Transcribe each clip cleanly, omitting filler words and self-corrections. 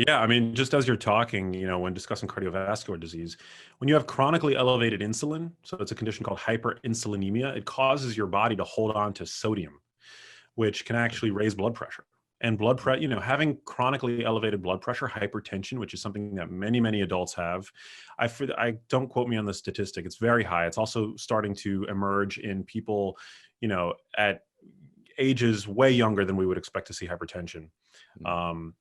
Yeah, I mean, just as you're talking, when discussing cardiovascular disease, when you have chronically elevated insulin, so it's a condition called hyperinsulinemia, it causes your body to hold on to sodium, which can actually raise blood pressure. And having chronically elevated blood pressure, hypertension, which is something that many, many adults have. I don't quote me on the statistic. It's very high. It's also starting to emerge in people, at ages way younger than we would expect to see hypertension. Mm. Um,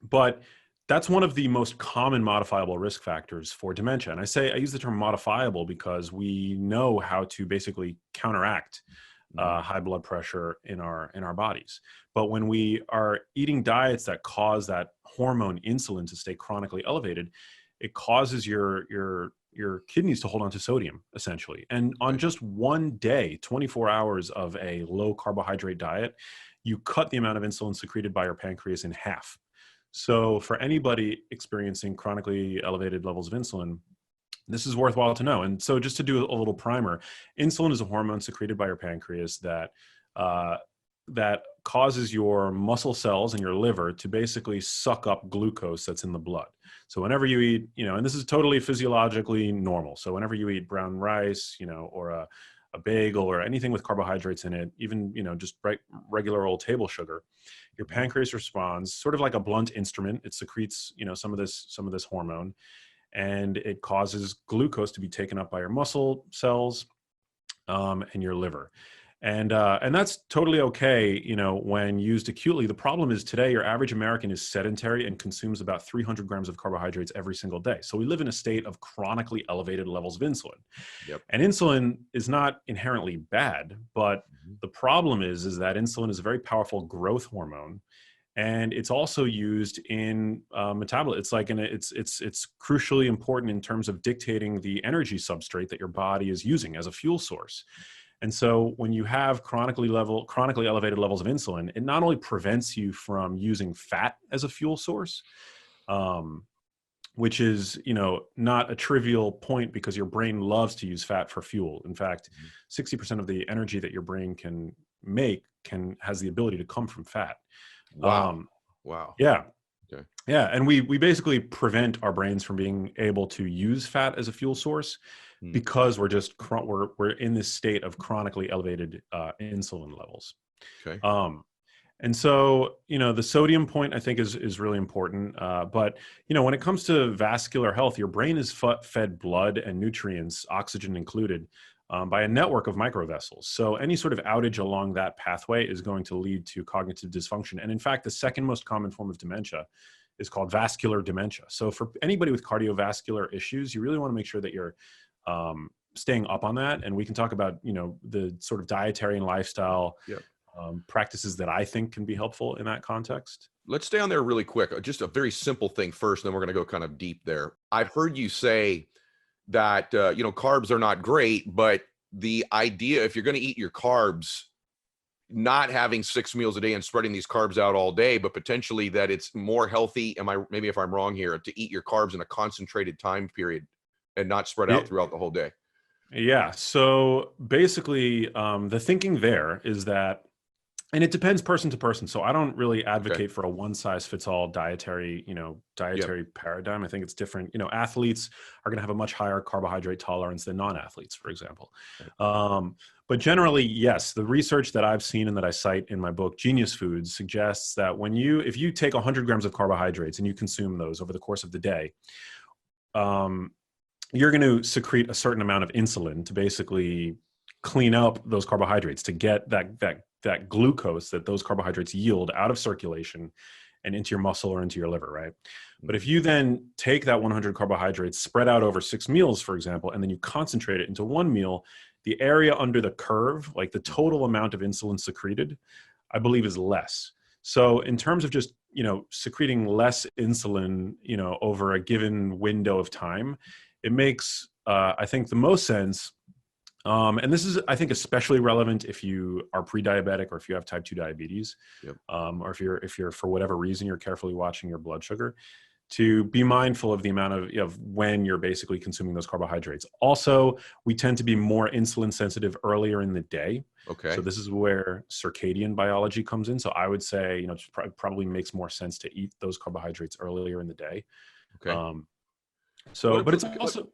but that's one of the most common modifiable risk factors for dementia. And I use the term modifiable because we know how to basically counteract high blood pressure in our bodies. But when we are eating diets that cause that hormone insulin to stay chronically elevated, it causes your kidneys to hold on to sodium, essentially. And on just one day, 24 hours of a low carbohydrate diet, you cut the amount of insulin secreted by your pancreas in half. So for anybody experiencing chronically elevated levels of insulin, this is worthwhile to know. And so just to do a little primer, insulin is a hormone secreted by your pancreas that causes your muscle cells and your liver to basically suck up glucose that's in the blood. So whenever you eat, and this is totally physiologically normal. So whenever you eat brown rice, or a bagel or anything with carbohydrates in it, even, just regular old table sugar, your pancreas responds sort of like a blunt instrument. It secretes, some of this hormone, and it causes glucose to be taken up by your muscle cells and your liver. And that's totally okay, when used acutely. The problem is today, your average American is sedentary and consumes about 300 grams of carbohydrates every single day. So we live in a state of chronically elevated levels of insulin. Yep. And insulin is not inherently bad, but the problem is that insulin is a very powerful growth hormone. And it's also used in metabolism. It's like it's crucially important in terms of dictating the energy substrate that your body is using as a fuel source. And so when you have chronically elevated levels of insulin, it not only prevents you from using fat as a fuel source, which is, not a trivial point because your brain loves to use fat for fuel. In fact, 60% of the energy that your brain can make has the ability to come from fat. Wow. Wow. Yeah. Okay. Yeah. And we basically prevent our brains from being able to use fat as a fuel source because we're in this state of chronically elevated insulin levels. Okay. And so, the sodium point I think is really important. But, when it comes to vascular health, your brain is fed blood and nutrients, oxygen included, by a network of microvessels. So any sort of outage along that pathway is going to lead to cognitive dysfunction. And in fact, the second most common form of dementia is called vascular dementia. So for anybody with cardiovascular issues, you really want to make sure that you're staying up on that. And we can talk about, the sort of dietary and lifestyle practices that I think can be helpful in that context. Let's stay on there really quick. Just a very simple thing first, then we're going to go kind of deep there. I've heard you say that, carbs are not great, but the idea, if you're going to eat your carbs, not having 6 meals a day and spreading these carbs out all day, but potentially that it's more healthy. Maybe if I'm wrong here, to eat your carbs in a concentrated time period and not spread out throughout the whole day. Yeah. So basically, the thinking there is that, and it depends person to person. So I don't really advocate for a one size fits all dietary paradigm. I think it's different. Athletes are going to have a much higher carbohydrate tolerance than non-athletes, for example. But generally, yes, the research that I've seen and that I cite in my book, Genius Foods, suggests that if you take 100 grams of carbohydrates and you consume those over the course of the day, you're going to secrete a certain amount of insulin to basically clean up those carbohydrates, to get that glucose that those carbohydrates yield out of circulation and into your muscle or into your liver, right? But if you then take that 100 carbohydrates, spread out over 6 meals, for example, and then you concentrate it into one meal, the area under the curve, like the total amount of insulin secreted, I believe is less. So in terms of just, secreting less insulin, over a given window of time, it makes, I think, the most sense. And this is, I think, especially relevant if you are pre-diabetic or if you have type 2 diabetes, or if you're, for whatever reason, you're carefully watching your blood sugar. to be mindful of the amount of when you're basically consuming those carbohydrates. Also, we tend to be more insulin sensitive earlier in the day. Okay. So this is where circadian biology comes in. So I would say, it probably makes more sense to eat those carbohydrates earlier in the day. Okay. But it's also,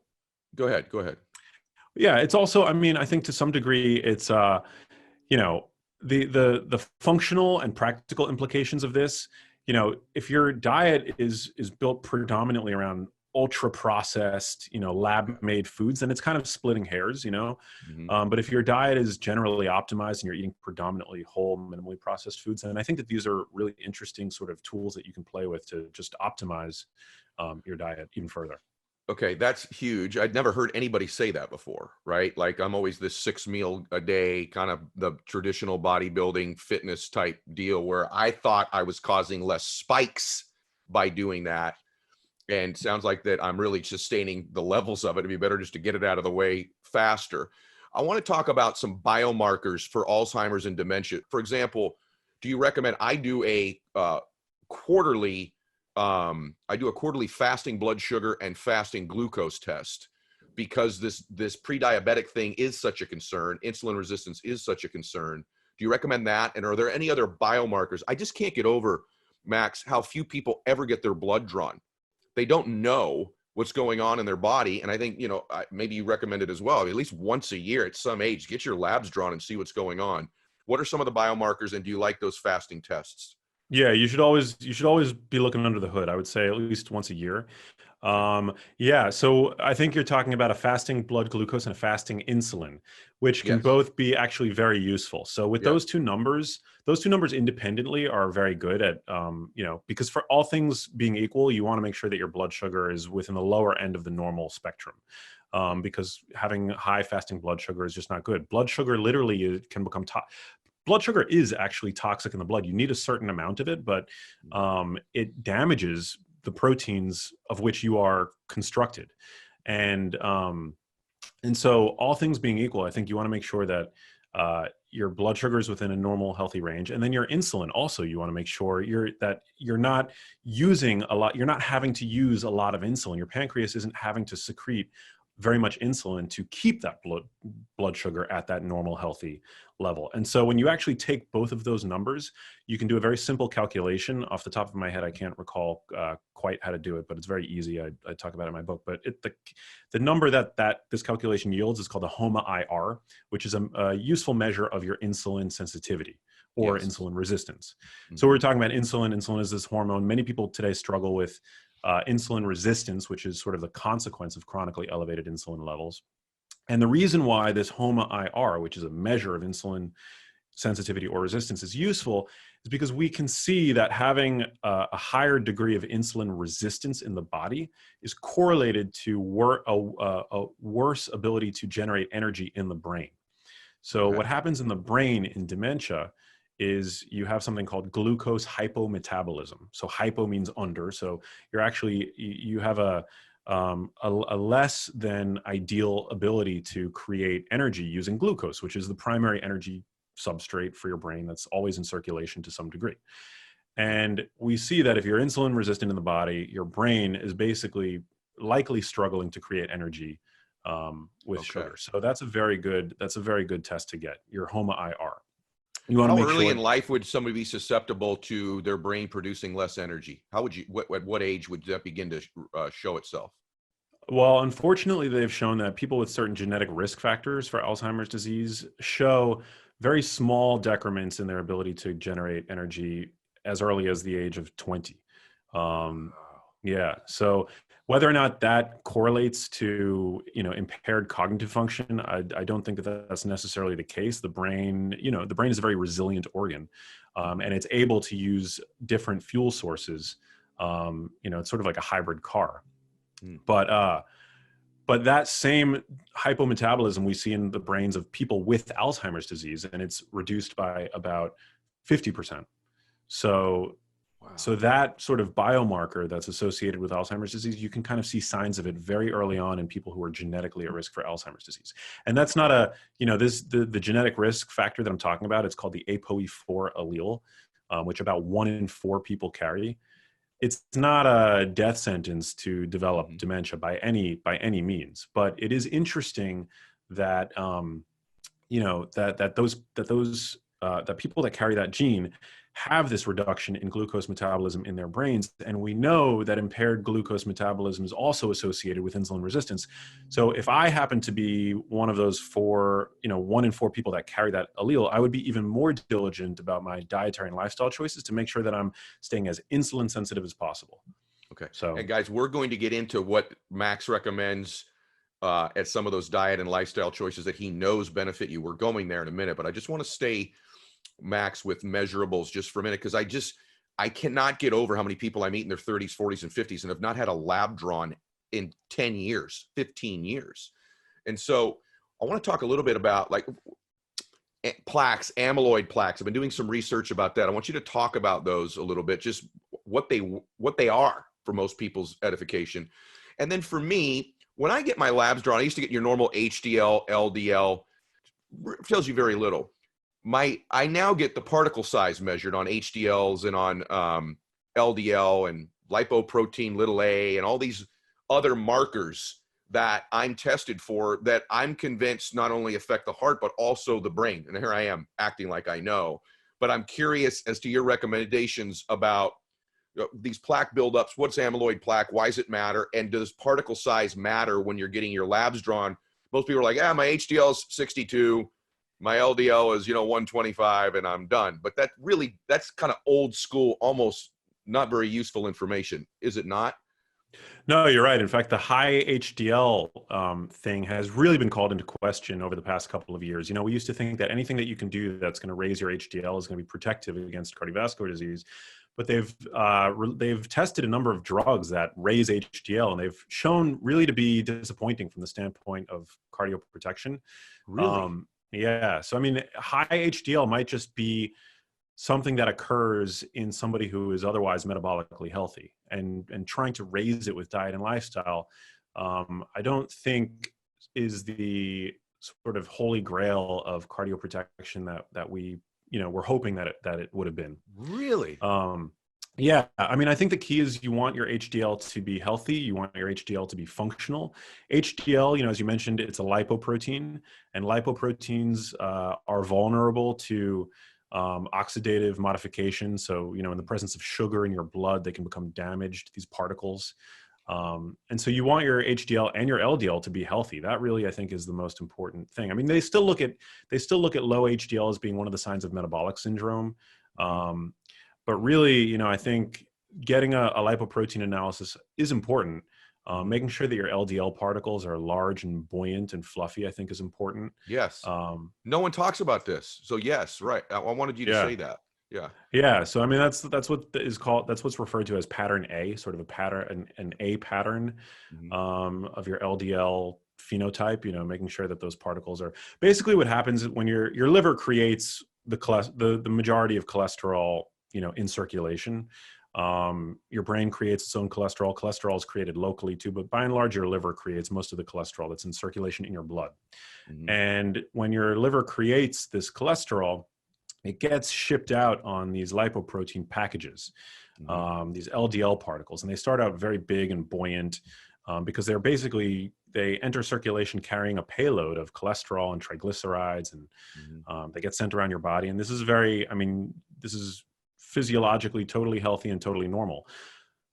go ahead. Yeah, it's also, I think to some degree it's, the functional and practical implications of this. If your diet is built predominantly around ultra processed, lab made foods, then it's kind of splitting hairs, But if your diet is generally optimized and you're eating predominantly whole, minimally processed foods, then I think that these are really interesting sort of tools that you can play with to just optimize your diet even further. Okay, that's huge. I'd never heard anybody say that before, right? Like I'm always this 6 meal a day, kind of the traditional bodybuilding fitness type deal where I thought I was causing less spikes by doing that. And sounds like that I'm really sustaining the levels of it. It'd be better just to get it out of the way faster. I want to talk about some biomarkers for Alzheimer's and dementia. For example, do you recommend I do a quarterly fasting blood sugar and fasting glucose test because this pre-diabetic thing is such a concern. Insulin resistance is such a concern. Do you recommend that? And are there any other biomarkers? I just can't get over, Max, how few people ever get their blood drawn. They don't know what's going on in their body. And I think, maybe you recommend it as well. At least once a year at some age, get your labs drawn and see what's going on. What are some of the biomarkers and do you like those fasting tests? Yeah, you should always be looking under the hood. I would say at least once a year. Yeah, so I think you're talking about a fasting blood glucose and a fasting insulin, which can Yes. both be actually very useful. So with Yeah. those two numbers independently are very good at, because for all things being equal, you want to make sure that your blood sugar is within the lower end of the normal spectrum. Because having high fasting blood sugar is just not good. Blood sugar literally can become blood sugar is actually toxic in the blood. You need a certain amount of it, but it damages the proteins of which you are constructed. And so all things being equal, I think you want to make sure that your blood sugar is within a normal, healthy range. And then your insulin also, you want to make sure you're not using a lot, you're not having to use a lot of insulin. Your pancreas isn't having to secrete very much insulin to keep that blood sugar at that normal, healthy level. And so when you actually take both of those numbers, you can do a very simple calculation. Off the top of my head, I can't recall quite how to do it, but it's very easy. I talk about it in my book. But the number that this calculation yields is called the HOMA-IR, which is a useful measure of your insulin sensitivity or insulin resistance. Mm-hmm. So we're talking about insulin. Insulin is this hormone. Many people today struggle with insulin resistance, which is sort of the consequence of chronically elevated insulin levels. And the reason why this HOMA-IR, which is a measure of insulin sensitivity or resistance, is useful is because we can see that having a higher degree of insulin resistance in the body is correlated to a worse ability to generate energy in the brain. So what happens in the brain in dementia is you have something called glucose hypometabolism. So hypo means under. So you have a less than ideal ability to create energy using glucose, which is the primary energy substrate for your brain that's always in circulation to some degree. And we see that if you're insulin resistant in the body, your brain is basically likely struggling to create energy with sugar. So that's a very good test to get, your HOMA-IR. How early in life would somebody be susceptible to their brain producing less energy? How would at what age would that begin to show itself? Well, unfortunately, they've shown that people with certain genetic risk factors for Alzheimer's disease show very small decrements in their ability to generate energy as early as the age of 20. Yeah. So whether or not that correlates to, impaired cognitive function, I don't think that that's necessarily the case. The brain is a very resilient organ, and it's able to use different fuel sources. It's sort of like a hybrid car. But that same hypometabolism we see in the brains of people with Alzheimer's disease, and it's reduced by about 50%. So that sort of biomarker that's associated with Alzheimer's disease, you can kind of see signs of it very early on in people who are genetically at risk for Alzheimer's disease. And that's not the genetic risk factor that I'm talking about. It's called the ApoE4 allele, which about 1 in 4 people carry. it's not a death sentence to develop Mhm. dementia by any means, but it is interesting that that people that carry that gene have this reduction in glucose metabolism in their brains, and we know that impaired glucose metabolism is also associated with insulin resistance. So if I happen to be one of those 1 in 4 people that carry that allele, I would be even more diligent about my dietary and lifestyle choices to make sure that I'm staying as insulin sensitive as possible. Okay. So And guys, we're going to get into what Max recommends at some of those diet and lifestyle choices that he knows benefit you. We're going there in a minute, but I just want to stay, Max, with measurables just for a minute, because I cannot get over how many people I meet in their 30s, 40s, and 50s and have not had a lab drawn in 10 years, 15 years. And so I want to talk a little bit about like plaques, amyloid plaques. I've been doing some research about that. I want you to talk about those a little bit, just what they are for most people's edification. And then for me, when I get my labs drawn, I used to get your normal HDL, LDL, tells you very little. I now get the particle size measured on HDLs and on LDL and lipoprotein little a and all these other markers that I'm tested for that I'm convinced not only affect the heart, but also the brain. And here I am acting like I know, but I'm curious as to your recommendations about these plaque buildups. What's amyloid plaque? Why does it matter? And does particle size matter when you're getting your labs drawn? Most people are like, my HDL is 62. My LDL is, 125 and I'm done. But that's kind of old school, almost not very useful information. Is it not? no, you're right. In fact, the high HDL thing has really been called into question over the past couple of years. We used to think that anything that you can do that's going to raise your HDL is going to be protective against cardiovascular disease, but they've tested a number of drugs that raise HDL, and they've shown really to be disappointing from the standpoint of cardioprotection. Really? Yeah. So, I mean, high HDL might just be something that occurs in somebody who is otherwise metabolically healthy, and trying to raise it with diet and lifestyle, I don't think is the sort of holy grail of cardioprotection that we, we're hoping that it would have been. Really? Yeah, I mean, I think the key is you want your HDL to be healthy. You want your HDL to be functional. HDL, as you mentioned, it's a lipoprotein, and lipoproteins are vulnerable to oxidative modification. So, in the presence of sugar in your blood, they can become damaged, these particles. And so you want your HDL and your LDL to be healthy. That really, I think, is the most important thing. I mean, they still look at low HDL as being one of the signs of metabolic syndrome. But really, I think getting a lipoprotein analysis is important. Making sure that your LDL particles are large and buoyant and fluffy, I think, is important. Yes. No one talks about this. So yes, right. I wanted you to say that. Yeah. Yeah. So, I mean, that's what's referred to as pattern A, sort of a pattern, an A pattern of your LDL phenotype, making sure that those particles are basically what happens when your liver creates the majority of cholesterol, in circulation. Your brain creates its own cholesterol. Cholesterol is created locally too, but by and large, your liver creates most of the cholesterol that's in circulation in your blood. And when your liver creates this cholesterol, it gets shipped out on these lipoprotein packages, these LDL particles, and they start out very big and buoyant because they enter circulation carrying a payload of cholesterol and triglycerides, and they get sent around your body. And this is physiologically totally healthy and totally normal.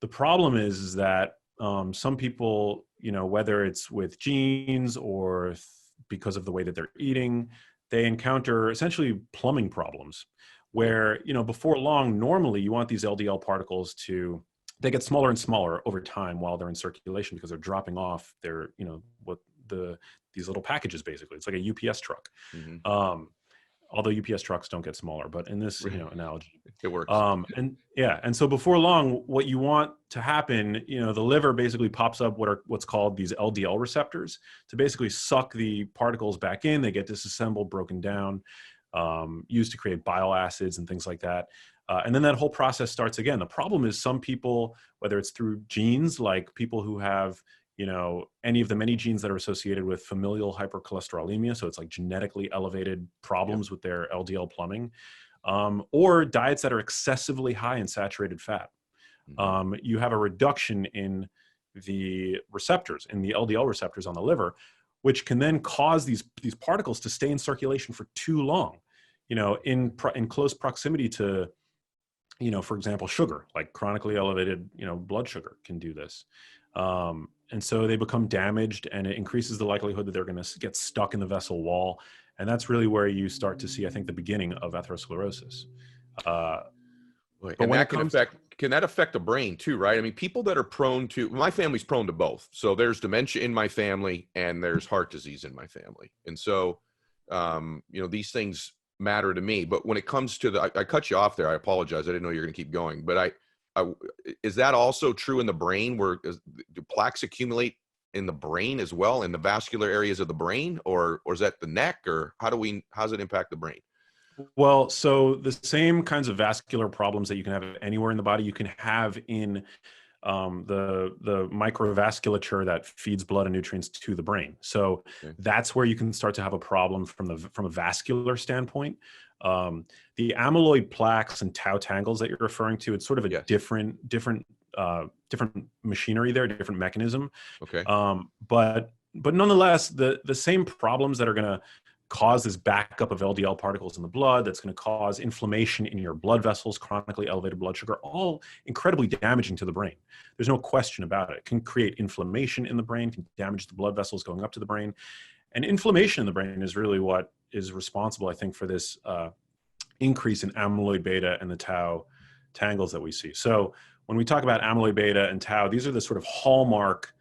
The problem is that some people, whether it's with genes or because of the way that they're eating, they encounter essentially plumbing problems where, before long, normally you want these LDL particles they get smaller and smaller over time while they're in circulation because they're dropping off these little packages, basically. It's like a UPS truck. Although UPS trucks don't get smaller, but in this analogy, it works. And so before long, what you want to happen, the liver basically pops up what's called these LDL receptors to basically suck the particles back in. They get disassembled, broken down, used to create bile acids and things like that. And then that whole process starts again. The problem is some people, whether it's through genes, like people who have any of the many genes that are associated with familial hypercholesterolemia. So it's like genetically elevated problems with their LDL plumbing, or diets that are excessively high in saturated fat. you have a reduction in the receptors, in the LDL receptors on the liver, which can then cause these particles to stay in circulation for too long, in close proximity to, for example, sugar, like chronically elevated, blood sugar can do this. And so they become damaged, and it increases the likelihood that they're going to get stuck in the vessel wall. And that's really where you start to see, I think, the beginning of atherosclerosis. And that can that affect the brain too, right? I mean, people that are prone to, my family's prone to both. So there's dementia in my family and there's heart disease in my family. And so, these things matter to me. But when it comes to I cut you off there. I apologize. I didn't know you were going to keep going. But is that also true in the brain, where do plaques accumulate in the brain as well, in the vascular areas of the brain, or is that the neck, or how's it impact the brain? Well, so the same kinds of vascular problems that you can have anywhere in the body, you can have in the microvasculature that feeds blood and nutrients to the brain. So that's where you can start to have a problem from a vascular standpoint. The amyloid plaques and tau tangles that you're referring to, it's sort of a different machinery there, different mechanism. Okay. But nonetheless, the same problems that are going to cause this backup of LDL particles in the blood, that's going to cause inflammation in your blood vessels, chronically elevated blood sugar, all incredibly damaging to the brain. There's no question about it. It can create inflammation in the brain, can damage the blood vessels going up to the brain. And inflammation in the brain is really what is responsible, I think, for this increase in amyloid beta and the tau tangles that we see. So when we talk about amyloid beta and tau, these are the sort of hallmark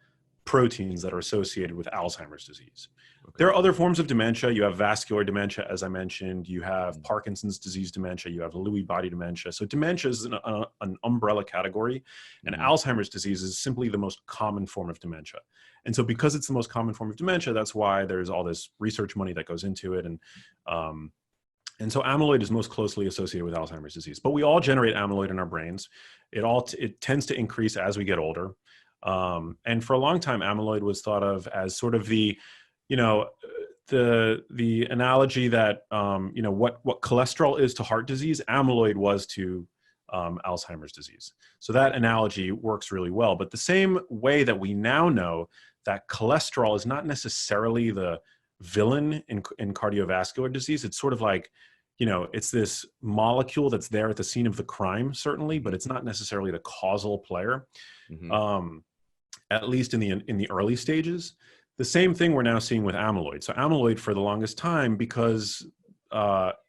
proteins that are associated with Alzheimer's disease. There are other forms of dementia. You have vascular dementia, as I mentioned. You have Parkinson's disease dementia. You have Lewy body dementia. So dementia is an umbrella category, and Alzheimer's disease is simply the most common form of dementia. And so because it's the most common form of dementia, that's why there's all this research money that goes into it. And so amyloid is most closely associated with Alzheimer's disease. But we all generate amyloid in our brains. It tends to increase as we get older. And for a long time, amyloid was thought of as sort of the analogy that, what cholesterol is to heart disease, amyloid was to Alzheimer's disease. So that analogy works really well. But the same way that we now know that cholesterol is not necessarily the villain in cardiovascular disease, it's sort of like, it's this molecule that's there at the scene of the crime, certainly, but it's not necessarily the causal player, at least in the early stages. The same thing we're now seeing with amyloid. So amyloid, for the longest time, because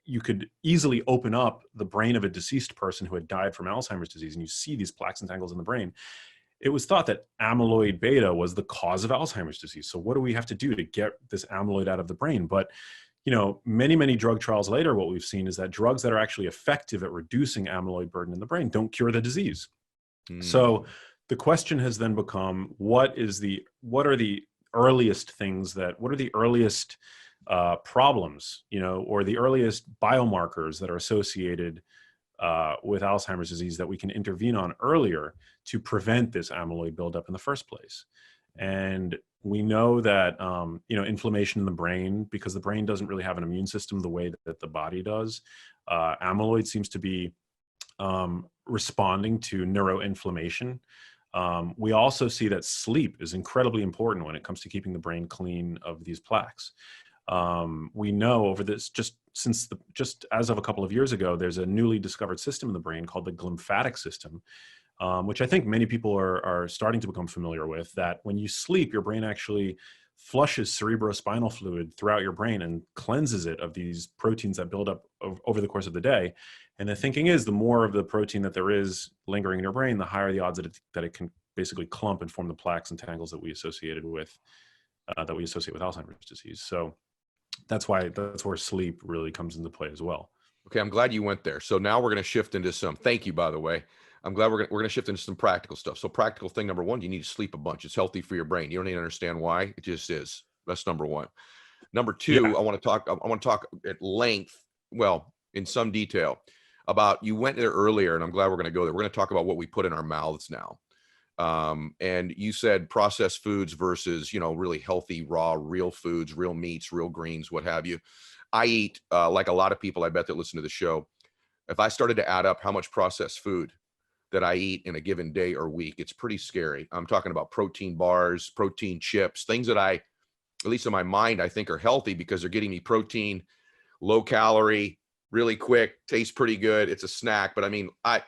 you could easily open up the brain of a deceased person who had died from Alzheimer's disease, and you see these plaques and tangles in the brain, it was thought that amyloid beta was the cause of Alzheimer's disease. So what do we have to do to get this amyloid out of the brain? But many, many drug trials later, what we've seen is that drugs that are actually effective at reducing amyloid burden in the brain don't cure the disease. So the question has then become, what are the earliest problems, or the earliest biomarkers that are associated with Alzheimer's disease that we can intervene on earlier to prevent this amyloid buildup in the first place. And we know that, inflammation in the brain, because the brain doesn't really have an immune system the way that the body does, amyloid seems to be responding to neuroinflammation. We also see that sleep is incredibly important when it comes to keeping the brain clean of these plaques. We know over this, just as of a couple of years ago, there's a newly discovered system in the brain called the glymphatic system, which I think many people are starting to become familiar with, that when you sleep, your brain actually flushes cerebrospinal fluid throughout your brain and cleanses it of these proteins that build up over the course of the day. And the thinking is, the more of the protein that there is lingering in your brain, the higher the odds that it can basically clump and form the plaques and tangles that we associate with Alzheimer's disease. So that's where sleep really comes into play as well. Okay, I'm glad you went there. So now we're going to shift into thank you, by the way. I'm glad we're going to shift into some practical stuff. So practical thing number one, you need to sleep a bunch. It's healthy for your brain. You don't need to understand why. It just is. That's number one. Number two, I want to talk at length, well, in some detail, about, you went there earlier, and I'm glad we're going to go there. We're going to talk about what we put in our mouths now. And you said processed foods versus, really healthy, raw, real foods, real meats, real greens, what have you. I eat, like a lot of people, I bet, that listen to the show. If I started to add up how much processed food that I eat in a given day or week. It's pretty scary. I'm talking about protein bars, protein chips, things that I, at least in my mind, I think are healthy because they're getting me protein, low calorie, really quick, tastes pretty good. It's a snack. But I mean, I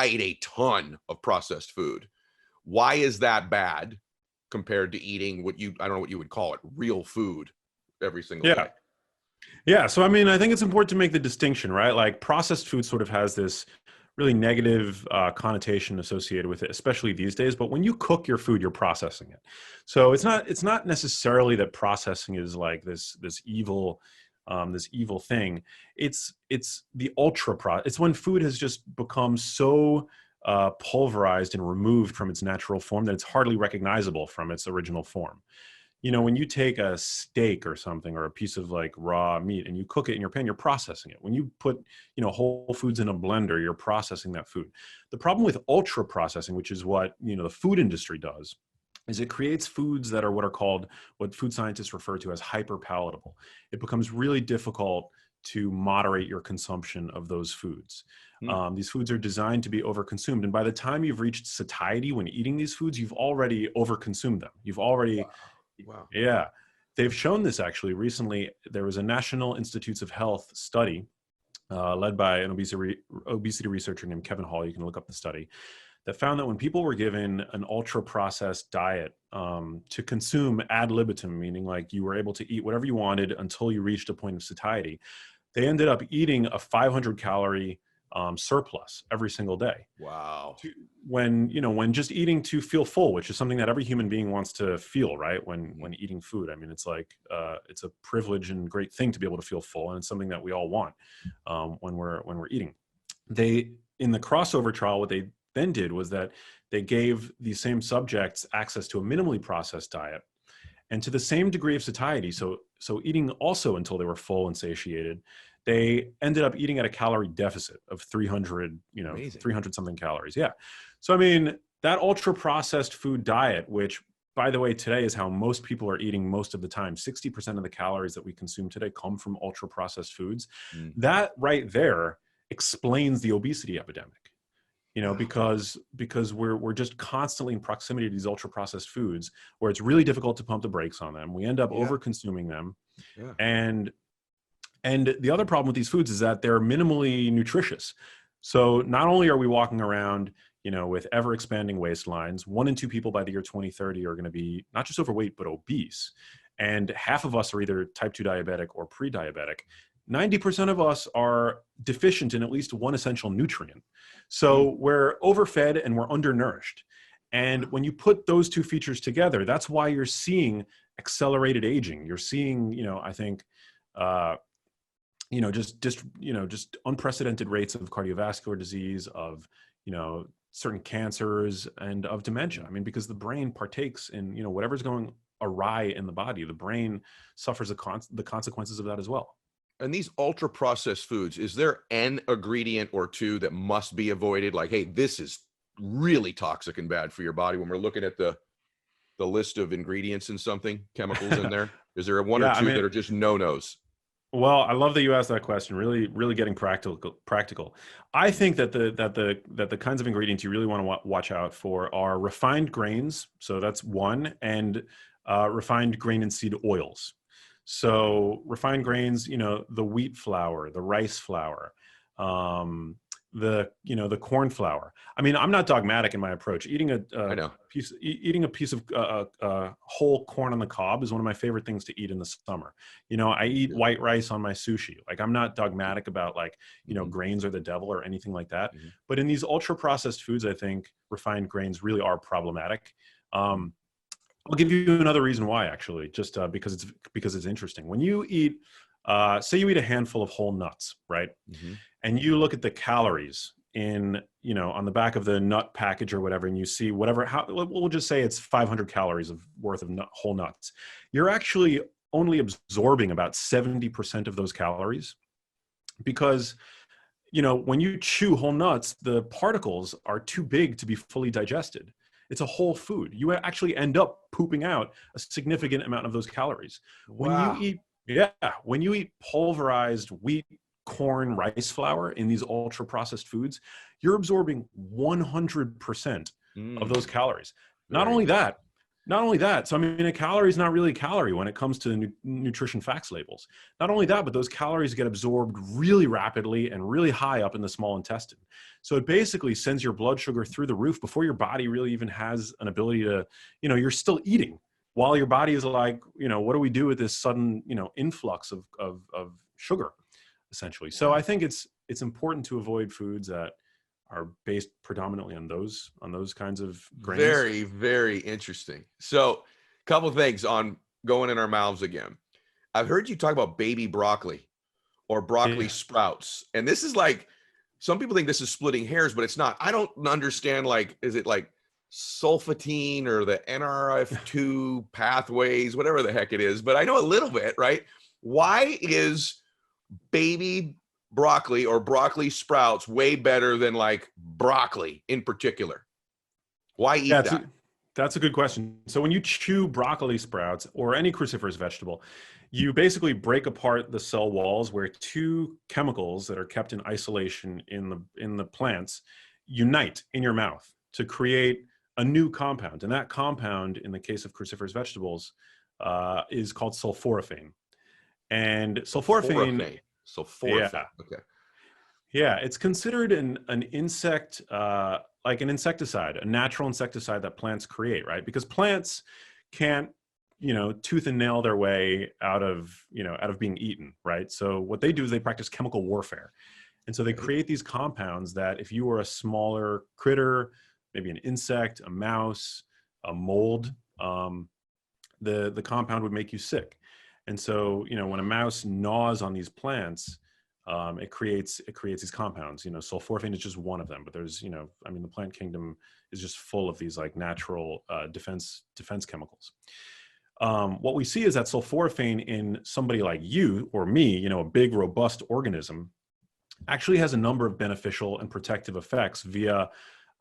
eat a ton of processed food. Why is that bad compared to eating I don't know what you would call it, real food every single day? Yeah. So, I mean, I think it's important to make the distinction, right? Like processed food sort of has this really negative connotation associated with it, especially these days. But when you cook your food, you're processing it. So it's not necessarily that processing is like this evil thing. It's the it's when food has just become so pulverized and removed from its natural form that it's hardly recognizable from its original form. You know, when you take a steak or something or a piece of like raw meat and you cook it in your pan, you're processing it. When you put, you know, whole foods in a blender, you're processing that food. The problem with ultra processing, which is what, you know, the food industry does, is it creates foods that are what food scientists refer to as hyper palatable. It becomes really difficult to moderate your consumption of those foods. These foods are designed to be overconsumed. And by the time you've reached satiety when eating these foods, you've already overconsumed them. You've already... Wow. Yeah. They've shown this actually recently. There was a National Institutes of Health study led by an obesity researcher named Kevin Hall. You can look up the study that found that when people were given an ultra processed diet to consume ad libitum, meaning like you were able to eat whatever you wanted until you reached a point of satiety, they ended up eating a 500 calorie surplus every single day. Wow. When just eating to feel full, which is something that every human being wants to feel, right? When eating food, I mean, it's like it's a privilege and great thing to be able to feel full, and it's something that we all want when we're eating. In the crossover trial, what they then did was that they gave these same subjects access to a minimally processed diet and to the same degree of satiety. So eating also until they were full and satiated. They ended up eating at a calorie deficit of 300, Amazing. 300 something calories. Yeah. So, I mean, that ultra processed food diet, which by the way, today is how most people are eating most of the time. 60% of the calories that we consume today come from ultra processed foods. That right there explains the obesity epidemic. You know, because we're just constantly in proximity to these ultra processed foods where it's really difficult to pump the brakes on them. We end up over consuming them. And the other problem with these foods is that they're minimally nutritious. So not only are we walking around, you know, with ever expanding waistlines, 1 in 2 people by the year 2030 are going to be not just overweight, but obese. And half of us are either type 2 diabetic or pre-diabetic. 90% of us are deficient in at least one essential nutrient. So we're overfed and we're undernourished. And when you put those two features together, that's why you're seeing accelerated aging. You're seeing, you know, I think, just unprecedented rates of cardiovascular disease, of, you know, certain cancers, and of dementia. I mean, because the brain partakes in, you know, whatever's going awry in the body, the brain suffers the consequences of that as well. And these ultra processed foods, is there an ingredient or two that must be avoided? Like, hey, this is really toxic and bad for your body when we're looking at the list of ingredients in something, chemicals in there? Is there one or two that are just no-nos? Well, I love that you asked that question. Really, really getting practical. I think that the kinds of ingredients you really want to watch out for are refined grains. So that's one, and refined grain and seed oils. So refined grains, you know, the wheat flour, the rice flour, the corn flour. I mean, I'm not dogmatic in my approach. Eating a piece of whole corn on the cob is one of my favorite things to eat in the summer. You know, I eat white rice on my sushi. Like, I'm not dogmatic about, like, you know, grains are the devil or anything like that. But in these ultra processed foods, I think refined grains really are problematic. I'll give you another reason why, actually, just because it's interesting. When you eat, say you eat a handful of whole nuts, right? And you look at the calories in, you know, on the back of the nut package or whatever, and you see we'll just say it's 500 calories worth of whole nuts. You're actually only absorbing about 70% of those calories, because, you know, when you chew whole nuts, the particles are too big to be fully digested. It's a whole food. You actually end up pooping out a significant amount of those calories. Wow. When you eat pulverized wheat, corn, rice flour in these ultra processed foods, you're absorbing 100% of those calories. Not only that, so I mean, a calorie is not really a calorie when it comes to nutrition facts labels. Not only that, but those calories get absorbed really rapidly and really high up in the small intestine. So it basically sends your blood sugar through the roof before your body really even has an ability to, you're still eating while your body is like, what do we do with this sudden, influx of sugar, essentially. So I think it's important to avoid foods that are based predominantly on those kinds of grains. Very, very interesting. So a couple of things on going in our mouths again. I've heard you talk about baby broccoli or broccoli sprouts. And this is like, some people think this is splitting hairs, but it's not. I don't understand, like, is it like sulfatine or the NRF2 pathways, whatever the heck it is, but I know a little bit, right? Why is baby broccoli or broccoli sprouts way better than like broccoli in particular? Why eat that? That's a good question. So when you chew broccoli sprouts or any cruciferous vegetable, you basically break apart the cell walls where two chemicals that are kept in isolation in the plants unite in your mouth to create a new compound. And that compound, in the case of cruciferous vegetables, is called sulforaphane. And sulforaphane. Sulforaphane. Okay. Yeah, it's considered an insect, like an insecticide, a natural insecticide that plants create, right? Because plants can't, tooth and nail their way out of being eaten, right? So what they do is they practice chemical warfare. And so they create these compounds that if you were a smaller critter, maybe an insect, a mouse, a mold, the compound would make you sick. And so, when a mouse gnaws on these plants, it creates these compounds. Sulforaphane is just one of them, but there's, the plant kingdom is just full of these like natural defense chemicals. What we see is that sulforaphane in somebody like you or me, a big, robust organism, actually has a number of beneficial and protective effects via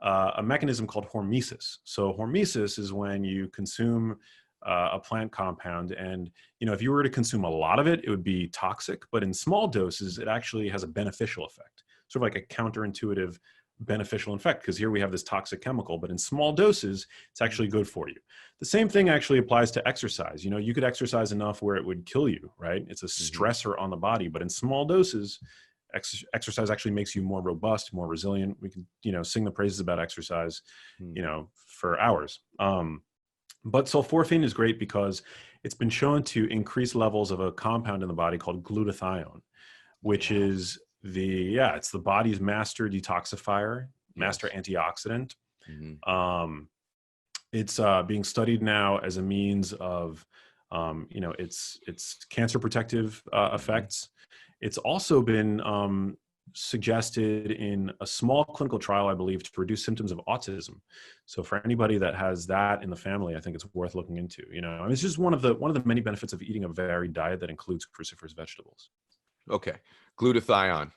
a mechanism called hormesis. So hormesis is when you consume a plant compound, and if you were to consume a lot of it, it would be toxic, but in small doses it actually has a beneficial effect, sort of like a counterintuitive beneficial effect, because here we have this toxic chemical, but in small doses it's actually good for you. The same thing actually applies to exercise. You could exercise enough where it would kill you, right? It's a stressor on the body, but in small doses exercise actually makes you more robust, more resilient. We can sing the praises about exercise for hours. But sulforaphane is great because it's been shown to increase levels of a compound in the body called glutathione, which is it's the body's master detoxifier, master antioxidant. It's being studied now as a means of, its cancer protective effects. It's also been suggested in a small clinical trial, I believe, to reduce symptoms of autism. So for anybody that has that in the family, I think it's worth looking into. It's just one of the many benefits of eating a varied diet that includes cruciferous vegetables. Okay, glutathione.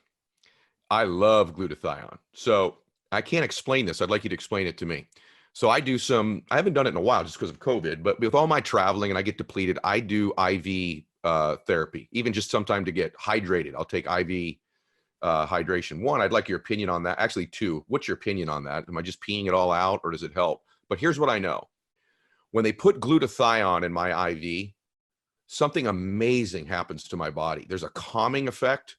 I love glutathione. So I can't explain this. I'd like you to explain it to me. So I haven't done it in a while just because of COVID, but with all my traveling and I get depleted, I do IV therapy, even just sometime to get hydrated. I'll take IV hydration. One, I'd like your opinion on that. Actually, two, what's your opinion on that? Am I just peeing it all out or does it help? But here's what I know. When they put glutathione in my IV, something amazing happens to my body. There's a calming effect.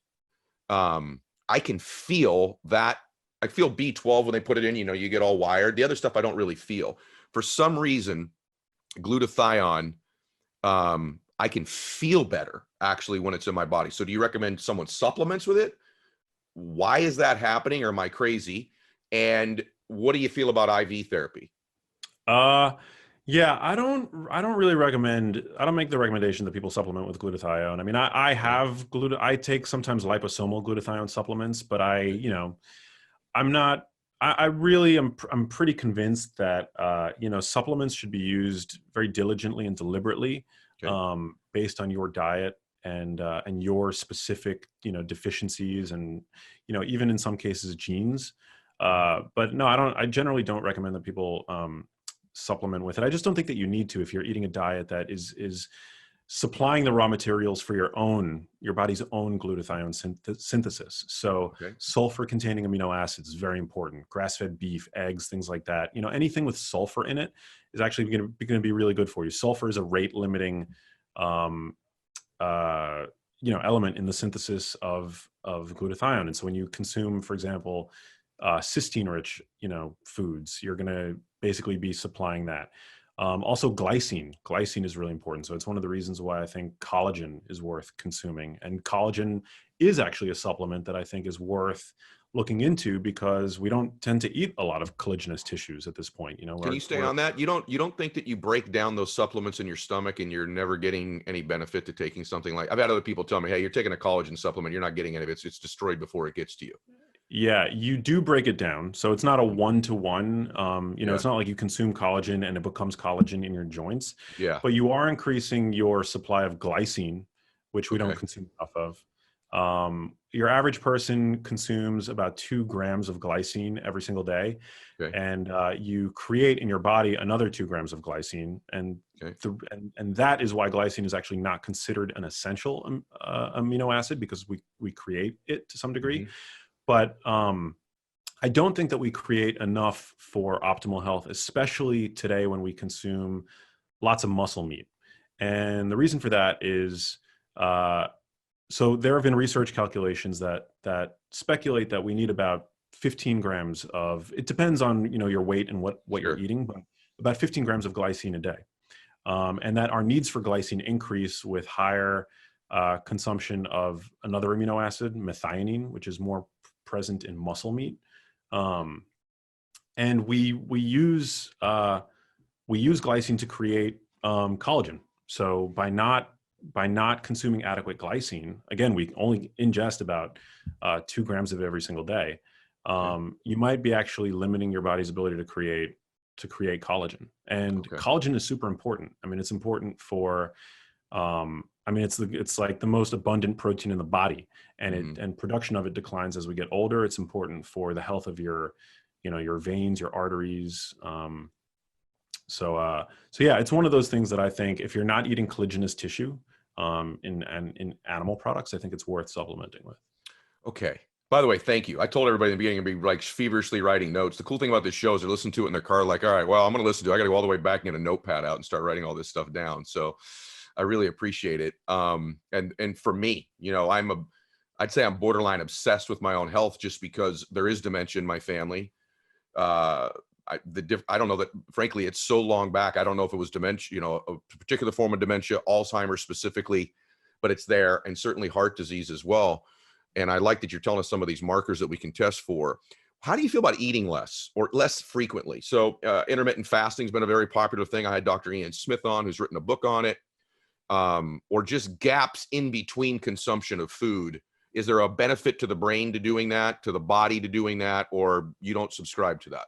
I can feel that. I feel B12 when they put it in, you get all wired. The other stuff I don't really feel. For some reason, glutathione, I can feel better actually when it's in my body. So do you recommend someone supplements with it? Why is that happening, or am I crazy? And what do you feel about IV therapy? Yeah, I don't really recommend, I don't make the recommendation that people supplement with glutathione. I mean, I have I take sometimes liposomal glutathione supplements, but I'm pretty convinced that, supplements should be used very diligently and deliberately, based on your diet and your specific, deficiencies and, even in some cases genes. But no, I generally don't recommend that people, supplement with it. I just don't think that you need to if you're eating a diet that is supplying the raw materials for your body's own glutathione synthesis. So Okay. sulfur containing amino acids is very important. Grass-fed beef, eggs, things like that. Anything with sulfur in it is actually going to be really good for you. Sulfur is a rate limiting, um, element in the synthesis of glutathione. And so when you consume, for example, cysteine rich, foods, you're going to basically be supplying that. Also glycine is really important. So it's one of the reasons why I think collagen is worth consuming, and collagen is actually a supplement that I think is worth looking into, because we don't tend to eat a lot of collagenous tissues at this point. Can you stay on that? You don't think that you break down those supplements in your stomach and you're never getting any benefit to taking something like, I've had other people tell me, hey, you're taking a collagen supplement, you're not getting any of it. It's destroyed before it gets to you. Yeah, you do break it down. So it's not a one-to-one. Yeah. It's not like you consume collagen and it becomes collagen in your joints, Yeah. but you are increasing your supply of glycine, which we don't Okay. consume enough of. Your average person consumes about 2 grams of glycine every single day. Okay. And you create in your body another 2 grams of glycine. And, Okay. and that is why glycine is actually not considered an essential amino acid, because we create it to some degree. Mhm. But I don't think that we create enough for optimal health, especially today when we consume lots of muscle meat. And the reason for that is, so there have been research calculations that speculate that we need about 15 grams of, it depends on, your weight and what you're Sure. eating, but about 15 grams of glycine a day. And that our needs for glycine increase with higher consumption of another amino acid, methionine, which is more present in muscle meat. And we use glycine to create collagen. So by not consuming adequate glycine, again, we only ingest about 2 grams of it every single day. You might be actually limiting your body's ability to create collagen. And Okay. collagen is super important. I mean, it's important for, it's like the most abundant protein in the body, and Mhm. and production of it declines as we get older. It's important for the health of your veins, your arteries. So yeah, it's one of those things that I think if you're not eating collagenous tissue in animal products, I think it's worth supplementing with. Okay. By the way, thank you. I told everybody in the beginning to be like feverishly writing notes. The cool thing about this show is they listen to it in their car, like, all right, well, I'm going to listen to it. I got to go all the way back and get a notepad out and start writing all this stuff down. So I really appreciate it. And for me, I'd say I'm borderline obsessed with my own health, just because there is dementia in my family. I don't know that, frankly, it's so long back. I don't know if it was dementia, a particular form of dementia, Alzheimer's specifically, but it's there, and certainly heart disease as well. And I like that you're telling us some of these markers that we can test for. How do you feel about eating less or less frequently? So intermittent fasting has been a very popular thing. I had Dr. Ian Smith on, who's written a book on it. Or just gaps in between consumption of food. Is there a benefit to the brain to doing that, to the body to doing that, or you don't subscribe to that?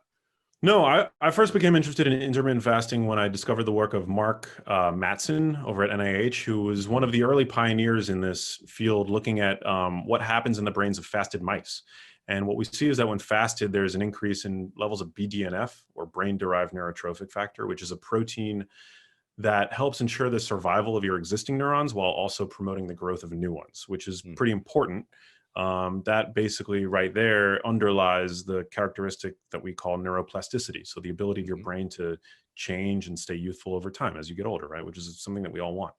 No, I first became interested in intermittent fasting when I discovered the work of Mark Mattson over at NIH, who was one of the early pioneers in this field, looking at what happens in the brains of fasted mice. And what we see is that when fasted, there's an increase in levels of BDNF, or brain-derived neurotrophic factor, which is a protein that helps ensure the survival of your existing neurons while also promoting the growth of new ones, which is pretty important. That basically right there underlies the characteristic that we call neuroplasticity. So the ability of your brain to change and stay youthful over time as you get older, right? Which is something that we all want.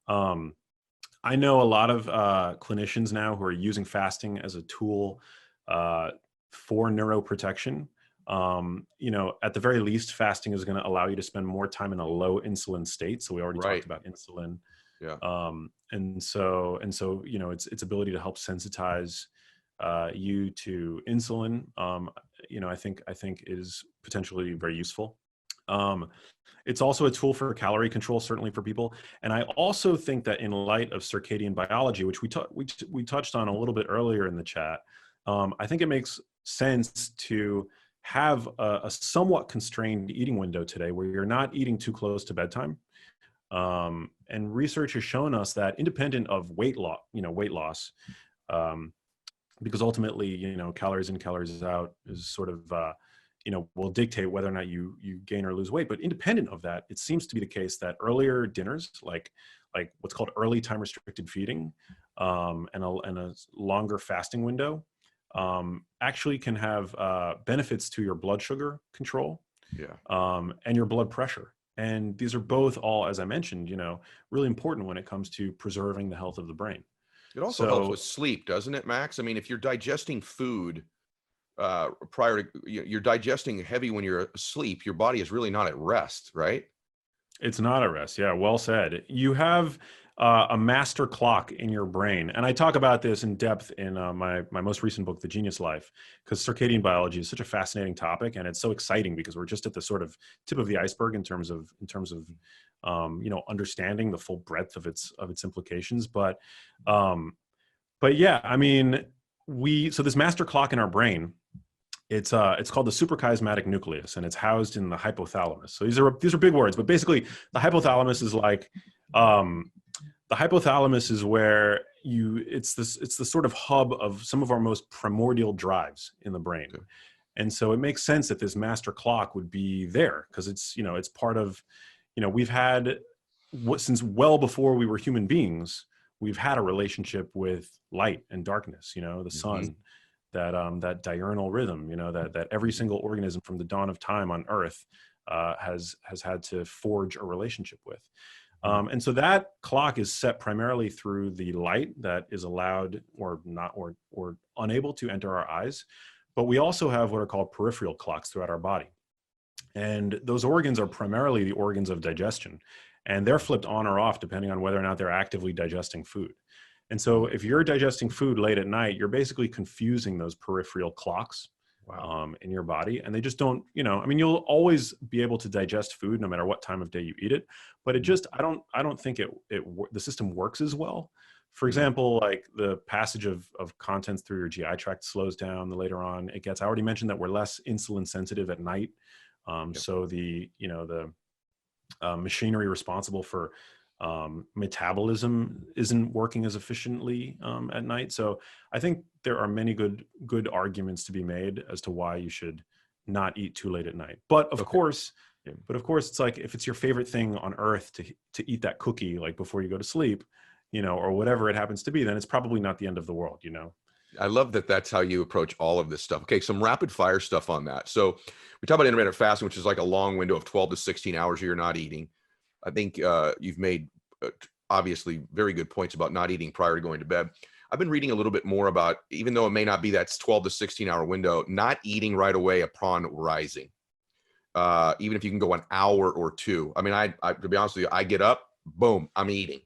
I know a lot of clinicians now who are using fasting as a tool for neuroprotection. At the very least, fasting is going to allow you to spend more time in a low insulin state. So we already talked about insulin. Yeah. And so, its ability to help sensitize you to insulin, I think is potentially very useful. It's also a tool for calorie control, certainly for people. And I also think that in light of circadian biology, which we touched on a little bit earlier in the chat, I think it makes sense to have a somewhat constrained eating window today, where you're not eating too close to bedtime. And research has shown us that independent of weight loss, because ultimately, calories in, calories out is sort of, will dictate whether or not you gain or lose weight. But independent of that, it seems to be the case that earlier dinners, like like what's called early time restricted feeding, and a longer fasting window, actually can have benefits to your blood sugar control, Yeah. and your blood pressure. And these are both all, as I mentioned, really important when it comes to preserving the health of the brain. It also helps So with sleep, doesn't it, Max? I mean, if you're digesting food prior to, you're digesting heavy when you're asleep, your body is really not at rest, right? it's not a rest. Yeah, well said. You have a master clock in your brain, and I talk about this in depth in my most recent book, The Genius Life, because circadian biology is such a fascinating topic, and it's so exciting because we're just at the sort of tip of the iceberg in terms of understanding the full breadth of its implications. But yeah, I mean, so this master clock in our brain, it's called the suprachiasmatic nucleus, and it's housed in the hypothalamus. So these are big words, but basically the hypothalamus is like the hypothalamus is where it's the sort of hub of some of our most primordial drives in the brain. Okay. And so it makes sense that this master clock would be there, because it's part of, we've had since well before we were human beings, we've had a relationship with light and darkness, the sun, that diurnal rhythm, that every single organism from the dawn of time on Earth has had to forge a relationship with. And so that clock is set primarily through the light that is allowed or not or unable to enter our eyes. But we also have what are called peripheral clocks throughout our body. And those organs are primarily the organs of digestion. And they're flipped on or off depending on whether or not they're actively digesting food. And so if you're digesting food late at night, you're basically confusing those peripheral clocks in your body. And they just don't, you'll always be able to digest food no matter what time of day you eat it. But it just, I don't think the system works as well. For example, like the passage of contents through your GI tract slows down the later on it gets. I already mentioned that we're less insulin sensitive at night. So the machinery responsible for metabolism isn't working as efficiently at night. So I think there are many good arguments to be made as to why you should not eat too late at night. But of course, it's like if it's your favorite thing on earth to eat that cookie like before you go to sleep, or whatever it happens to be, then it's probably not the end of the world, I love that that's how you approach all of this stuff. Okay, some rapid fire stuff on that. So we talk about intermittent fasting, which is like a long window of 12 to 16 hours you're not eating. I think you've made obviously very good points about not eating prior to going to bed. I've been reading a little bit more about, even though it may not be that 12 to 16 hour window, not eating right away upon rising. Even if you can go an hour or two. I mean, I to be honest with you, I get up, boom, I'm eating.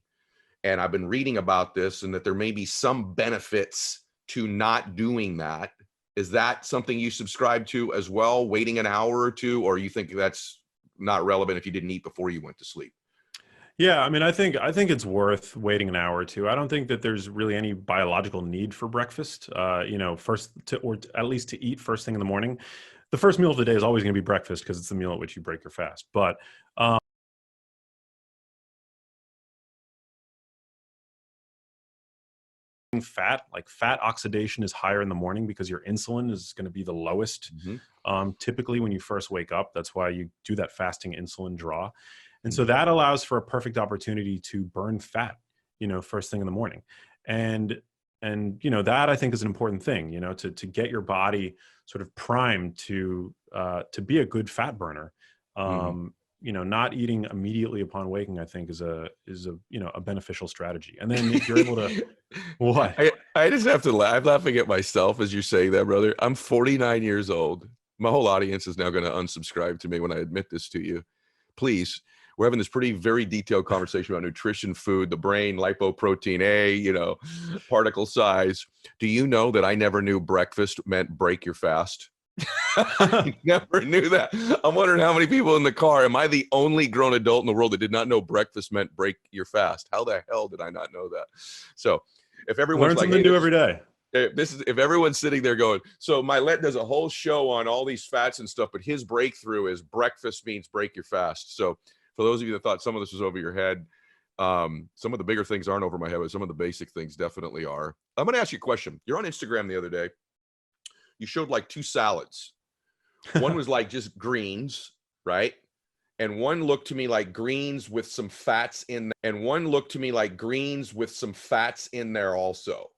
And I've been reading about this and that there may be some benefits to not doing that. Is that something you subscribe to as well, waiting an hour or two, or you think that's not relevant if you didn't eat before you went to sleep? Yeah, I mean, I think it's worth waiting an hour or two. I don't think that there's really any biological need for breakfast. Or at least to eat first thing in the morning. The first meal of the day is always going to be breakfast because it's the meal at which you break your fast. But fat oxidation is higher in the morning because your insulin is going to be the lowest typically when you first wake up. That's why you do that fasting insulin draw. And so that allows for a perfect opportunity to burn fat, first thing in the morning. And that I think is an important thing, to get your body sort of primed to be a good fat burner. Not eating immediately upon waking, I think is a beneficial strategy. And then if you're able to, what? I just have to laugh. I'm laughing at myself as you're saying that, brother. I'm 49 years old. My whole audience is now going to unsubscribe to me when I admit this to you. Please. We're having this very detailed conversation about nutrition, food, the brain, lipoprotein A, particle size. Do you know that I never knew breakfast meant break your fast? I never knew that. I'm wondering how many people in the car, am I the only grown adult in the world that did not know breakfast meant break your fast? How the hell did I not know that? So if everyone's learn something new every day. If everyone's sitting there going, so Mylett does a whole show on all these fats and stuff, but his breakthrough is breakfast means break your fast. So for those of you that thought some of this was over your head, some of the bigger things aren't over my head, but some of the basic things definitely are. I'm going to ask you a question. You're on Instagram the other day. You showed like 2 salads. One was like just greens, right? and one looked to me like greens with some fats in, and one looked to me like greens with some fats in there also.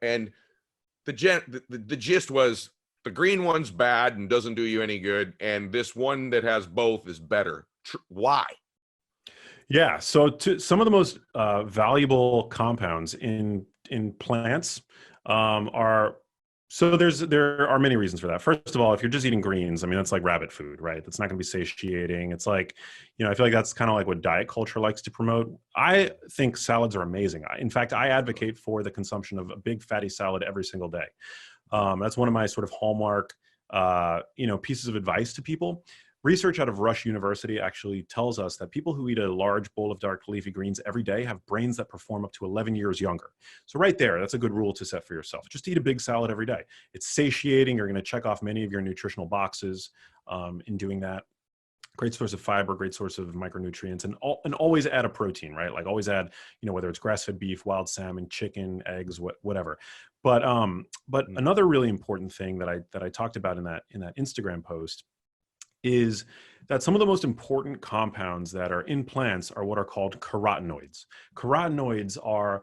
And the gist was the green one's bad and doesn't do you any good, and this one that has both is better. Why? Yeah. So some of the most valuable compounds in plants are, so there are many reasons for that. First of all, if you're just eating greens, I mean, that's like rabbit food, right? That's not going to be satiating. It's like, I feel like that's kind of like what diet culture likes to promote. I think salads are amazing. In fact, I advocate for the consumption of a big fatty salad every single day. That's one of my sort of hallmark, pieces of advice to people. Research out of Rush University actually tells us that people who eat a large bowl of dark leafy greens every day have brains that perform up to 11 years younger. So right there, that's a good rule to set for yourself. Just eat a big salad every day. It's satiating. You're going to check off many of your nutritional boxes in doing that. Great source of fiber, great source of micronutrients, and always add a protein, right? Like always add, whether it's grass-fed beef, wild salmon, chicken, eggs, whatever. But another really important thing that I talked about in that Instagram post is that some of the most important compounds that are in plants are what are called carotenoids. Carotenoids are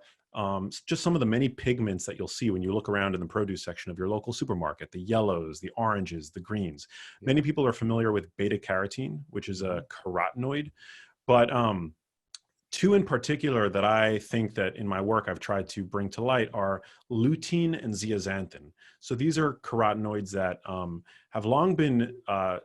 just some of the many pigments that you'll see when you look around in the produce section of your local supermarket: the yellows, the oranges, the greens. Yeah. Many people are familiar with beta carotene, which is a carotenoid, but two in particular that I think that in my work I've tried to bring to light are lutein and zeaxanthin. So these are carotenoids that have long been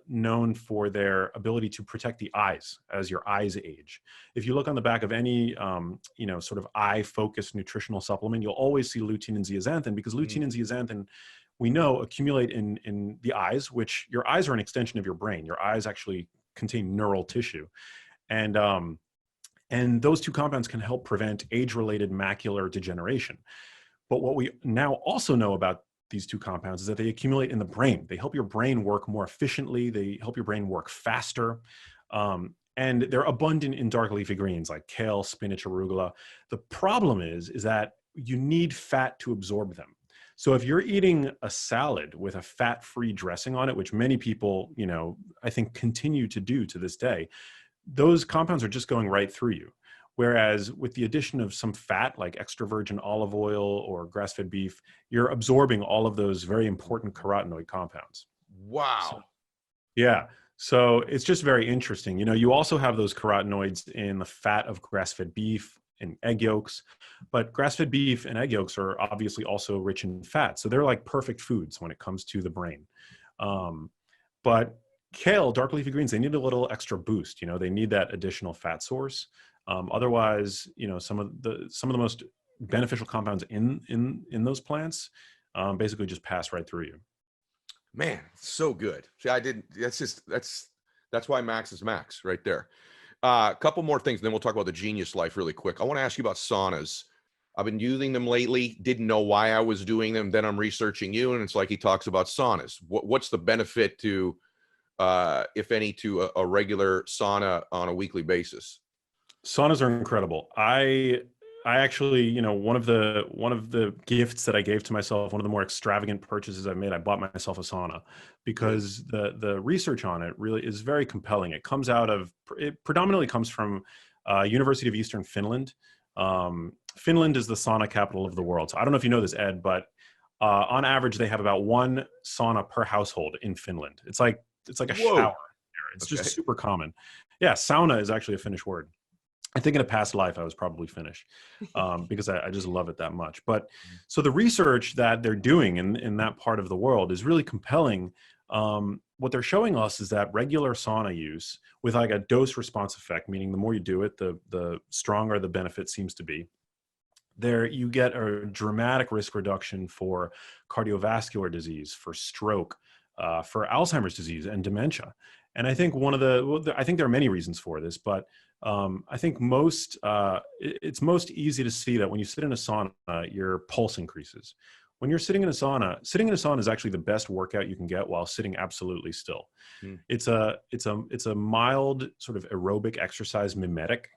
known for their ability to protect the eyes as your eyes age. If you look on the back of any sort of eye-focused nutritional supplement, you'll always see lutein and zeaxanthin, because lutein and zeaxanthin, we know, accumulate in the eyes, which your eyes are an extension of your brain. Your eyes actually contain neural tissue. And those two compounds can help prevent age-related macular degeneration. But what we now also know about these two compounds is that they accumulate in the brain. They help your brain work more efficiently. They help your brain work faster. And they're abundant in dark leafy greens like kale, spinach, arugula. The problem is that you need fat to absorb them. So if you're eating a salad with a fat-free dressing on it, which many people, I think continue to do to this day, those compounds are just going right through you. Whereas with the addition of some fat, like extra virgin olive oil or grass-fed beef, you're absorbing all of those very important carotenoid compounds. Wow. So it's just very interesting. You also have those carotenoids in the fat of grass-fed beef and egg yolks, but grass-fed beef and egg yolks are obviously also rich in fat. So they're like perfect foods when it comes to the brain. But kale, dark leafy greens, they need a little extra boost. They need that additional fat source. Otherwise, some of the most beneficial compounds in those plants basically just pass right through you. Man, so good. See, that's why Max is Max right there. A couple more things, and then we'll talk about the Genius Life really quick. I want to ask you about saunas. I've been using them lately. Didn't know why I was doing them. Then I'm researching you, and it's like he talks about saunas. What's the benefit to, if any, to a regular sauna on a weekly basis? Saunas are incredible. I actually, one of the gifts that I gave to myself, one of the more extravagant purchases I've made, I bought myself a sauna, because the research on it really is very compelling. It predominantly comes from University of Eastern Finland. Finland is the sauna capital of the world. So I don't know if you know this, Ed, but on average, they have about one sauna per household in Finland. It's like a shower there. It's just super common. Yeah, sauna is actually a Finnish word. I think in a past life, I was probably Finnish because I just love it that much. But so the research that they're doing in that part of the world is really compelling. What they're showing us is that regular sauna use with like a dose response effect, meaning the more you do it, the stronger the benefit seems to be. There you get a dramatic risk reduction for cardiovascular disease, for stroke, for Alzheimer's disease and dementia. And I think I think there are many reasons for this, but I think it's most easy to see that when you sit in a sauna, your pulse increases. When you're sitting in a sauna is actually the best workout you can get while sitting absolutely still. It's a mild sort of aerobic exercise mimetic,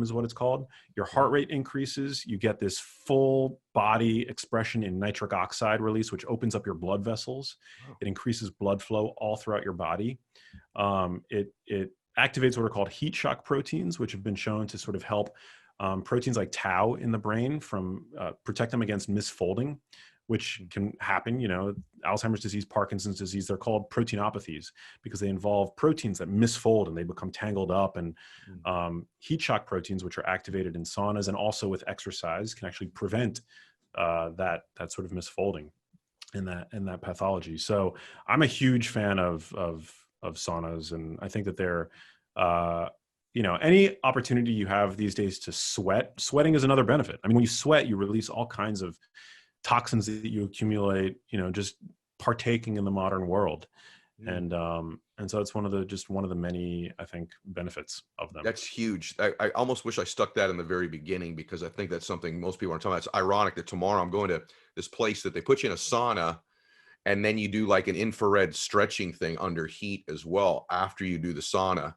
is what it's called. Your heart rate increases. You get this full body expression in nitric oxide release, which opens up your blood vessels. It increases blood flow all throughout your body. It activates what are called heat shock proteins, which have been shown to sort of help proteins like tau in the brain from protect them against misfolding, which can happen. Alzheimer's disease, Parkinson's disease, they're called proteinopathies because they involve proteins that misfold and they become tangled up. And heat shock proteins, which are activated in saunas and also with exercise, can actually prevent that sort of misfolding in that pathology. So I'm a huge fan of saunas, and I think that they're any opportunity you have these days to sweating is another benefit. I mean, when you sweat, you release all kinds of toxins that you accumulate, just partaking in the modern world. And so it's one of the many, I think, benefits of them. That's huge. I almost wish I stuck that in the very beginning, because I think that's something most people aren't talking about. It's ironic that tomorrow I'm going to this place that they put you in a sauna, and then you do like an infrared stretching thing under heat as well after you do the sauna.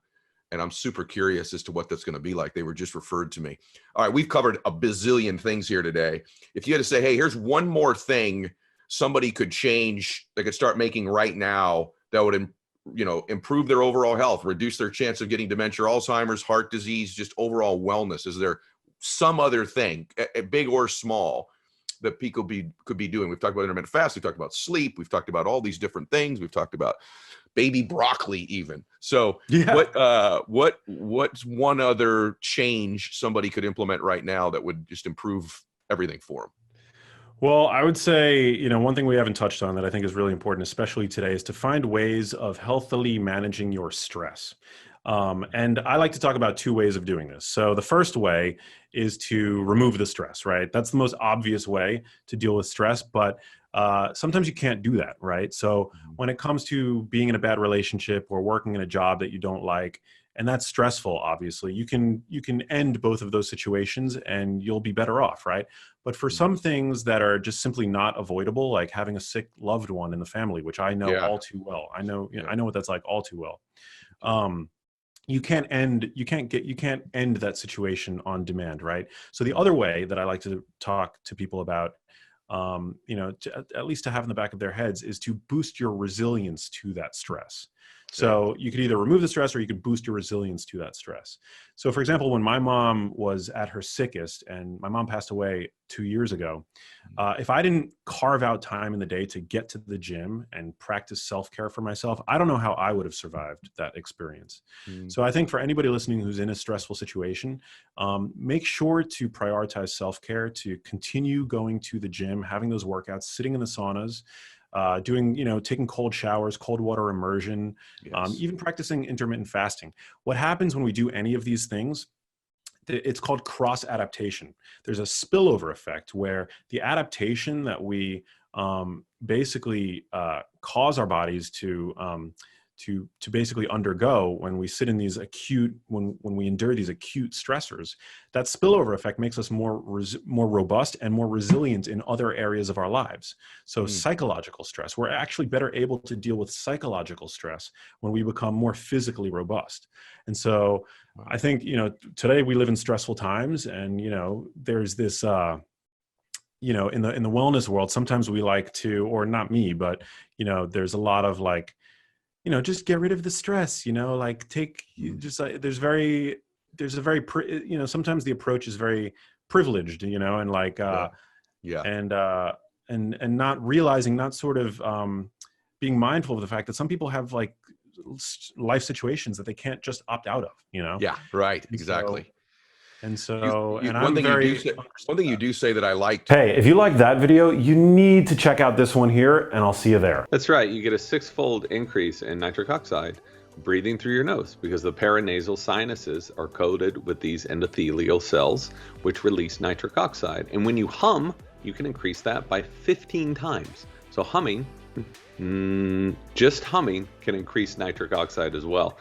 And I'm super curious as to what that's going to be like. They were just referred to me. All right, we've covered a bazillion things here today. If you had to say, hey, here's one more thing somebody could change, they could start making right now that would, improve their overall health, reduce their chance of getting dementia, Alzheimer's, heart disease, just overall wellness. Is there some other thing, big or small, that people could be doing? We've talked about intermittent fast. We've talked about sleep. We've talked about all these different things. We've talked about baby broccoli even. So what's one other change somebody could implement right now that would just improve everything for them? Well, I would say, one thing we haven't touched on that I think is really important, especially today, is to find ways of healthily managing your stress. And I like to talk about two ways of doing this. So the first way is to remove the stress, right? That's the most obvious way to deal with stress, but sometimes you can't do that, right? So when it comes to being in a bad relationship or working in a job that you don't like, and that's stressful, obviously, you can end both of those situations and you'll be better off, right? But for some things that are just simply not avoidable, like having a sick loved one in the family, which I know all too well. I know what that's like all too well. You can't end that situation on demand, right? So the other way that I like to talk to people about, at least to have in the back of their heads, is to boost your resilience to that stress. So you could either remove the stress or you could boost your resilience to that stress. So for example, when my mom was at her sickest, and my mom passed away 2 years ago, if I didn't carve out time in the day to get to the gym and practice self-care for myself, I don't know how I would have survived that experience. So I think for anybody listening who's in a stressful situation, make sure to prioritize self-care, to continue going to the gym, having those workouts, sitting in the saunas, taking cold showers, cold water immersion, even practicing intermittent fasting. What happens when we do any of these things, it's called cross adaptation. There's a spillover effect where the adaptation that we basically cause our bodies to basically undergo when we sit in these when we endure these acute stressors, that spillover effect makes us more robust and more resilient in other areas of our lives. So psychological stress, we're actually better able to deal with psychological stress when we become more physically robust. And so I think, today we live in stressful times, and, there's this, in the wellness world, sometimes we like to, or not me, but, there's a lot of like, just get rid of the stress, sometimes the approach is very privileged, and like, and not realizing, not sort of being mindful of the fact that some people have like life situations that they can't just opt out of, Yeah, right. Exactly. One thing you do say that I liked. Hey, if you like that video, you need to check out this one here, and I'll see you there. That's right. You get a 6-fold increase in nitric oxide breathing through your nose, because the paranasal sinuses are coated with these endothelial cells, which release nitric oxide. And when you hum, you can increase that by 15 times. So humming, just humming, can increase nitric oxide as well.